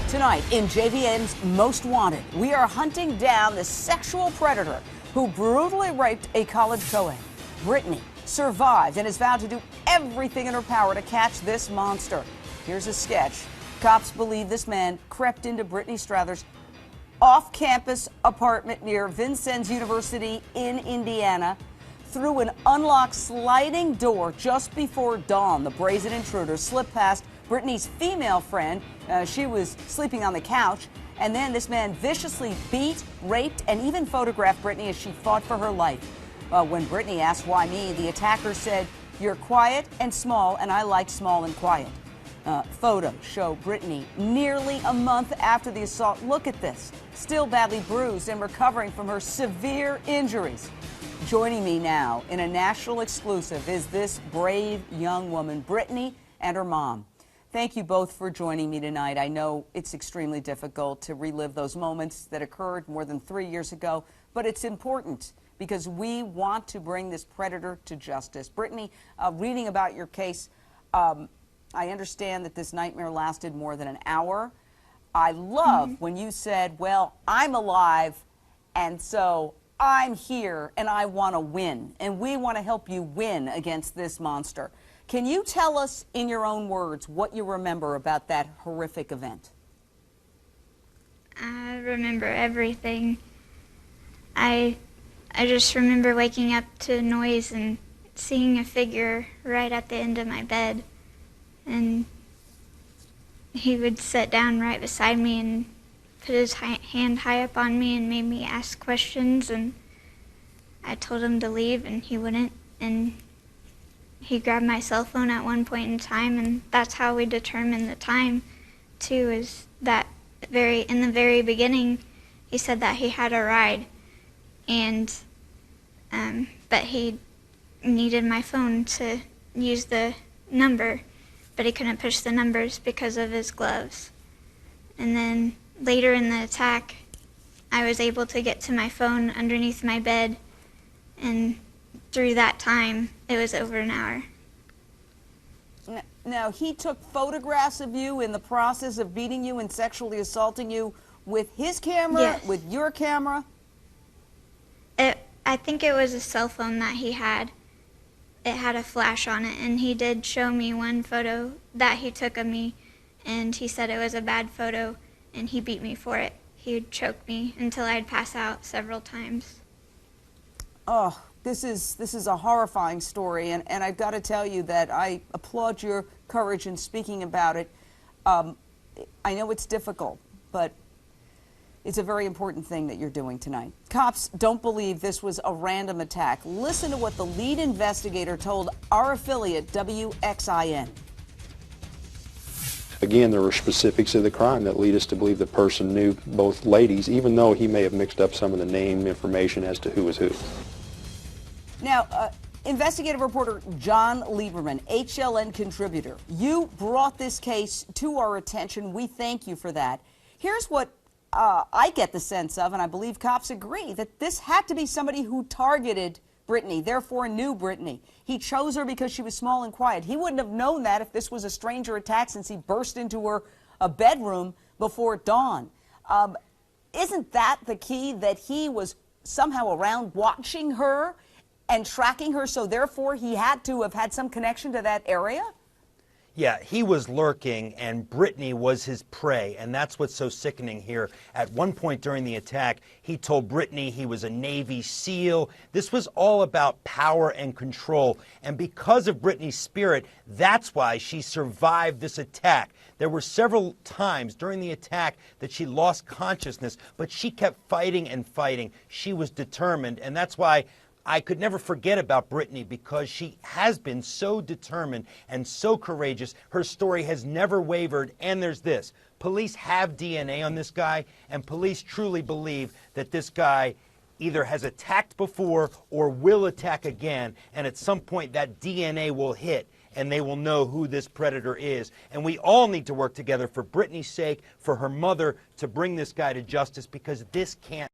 Tonight in JVM's Most Wanted, we are hunting down the sexual predator who brutally raped a college co-ed. Brittany survived and has vowed to do everything in her power to catch this monster. Here's a sketch. Cops believe this man crept into Brittany Stathers' off-campus apartment near Vincennes University in Indiana through an unlocked sliding door just before dawn. The brazen intruder slipped past Brittany's female friend. She was sleeping on the couch. And then this man viciously beat, raped, and even photographed Brittany as she fought for her life. When Brittany asked why me, the attacker said, "You're quiet and small, and I like small and quiet." Photos show Brittany nearly a month after the assault. Look at this. Still badly bruised and recovering from her severe injuries. Joining me now in a national exclusive is this brave young woman, Brittany, and her mom. Thank you both for joining me tonight. I know it's extremely difficult to relive those moments that occurred more than 3 years ago, but it's important because we want to bring this predator to justice. Brittany, reading about your case, I understand that this nightmare lasted more than an hour. I love when you said, well, I'm alive, and so I'm here, and I want to win, and we want to help you win against this monster. Can you tell us in your own words what you remember about that horrific event? I remember everything. I just remember waking up to noise and seeing a figure right at the end of my bed. And he would sit down right beside me and put his hand high up on me and made me ask questions. And I told him to leave and he wouldn't. And he grabbed my cell phone at one point in time, and that's how we determined the time, too, is that in the very beginning, he said that he had a ride, and but he needed my phone to use the number, but he couldn't push the numbers because of his gloves. And then later in the attack, I was able to get to my phone underneath my bed, and through that time, it was over an hour. Now, he took photographs of you in the process of beating you and sexually assaulting you with his camera, Yes. with your camera? I think it was a cell phone that he had. It had a flash on it, and he did show me one photo that he took of me, and he said it was a bad photo, and he beat me for it. He would choke me until I'd pass out several times. Oh, this is a horrifying story, and I've got to tell you that I applaud your courage in speaking about it. I know it's difficult, but it's a very important thing that you're doing tonight. Cops don't believe this was a random attack. Listen to what the lead investigator told our affiliate, WXIN. Again, there were specifics of the crime that lead us to believe the person knew both ladies, even though he may have mixed up some of the name information as to who was who. Now, investigative reporter John Lieberman, HLN contributor, you brought this case to our attention. We thank you for that. Here's what I get the sense of, and I believe cops agree, that this had to be somebody who targeted Brittany, therefore knew Brittany. He chose her because she was small and quiet. He wouldn't have known that if this was a stranger attack, since he burst into her bedroom before dawn. Isn't that the key, that he was somehow around watching her and tracking her, so therefore he had to have had some connection to that area? Yeah, he was lurking, and Brittany was his prey, and that's what's so sickening here. At one point during the attack, he told Brittany he was a Navy SEAL. This was all about power and control, and because of Brittany's spirit, that's why she survived this attack. There were several times during the attack that she lost consciousness, but she kept fighting and fighting. She was determined, and that's why I could never forget about Brittany, because she has been so determined and so courageous. Her story has never wavered. And there's this. Police have DNA on this guy, and police truly believe that this guy either has attacked before or will attack again. And at some point that DNA will hit, and they will know who this predator is. And we all need to work together for Brittany's sake, for her mother, to bring this guy to justice, because this can't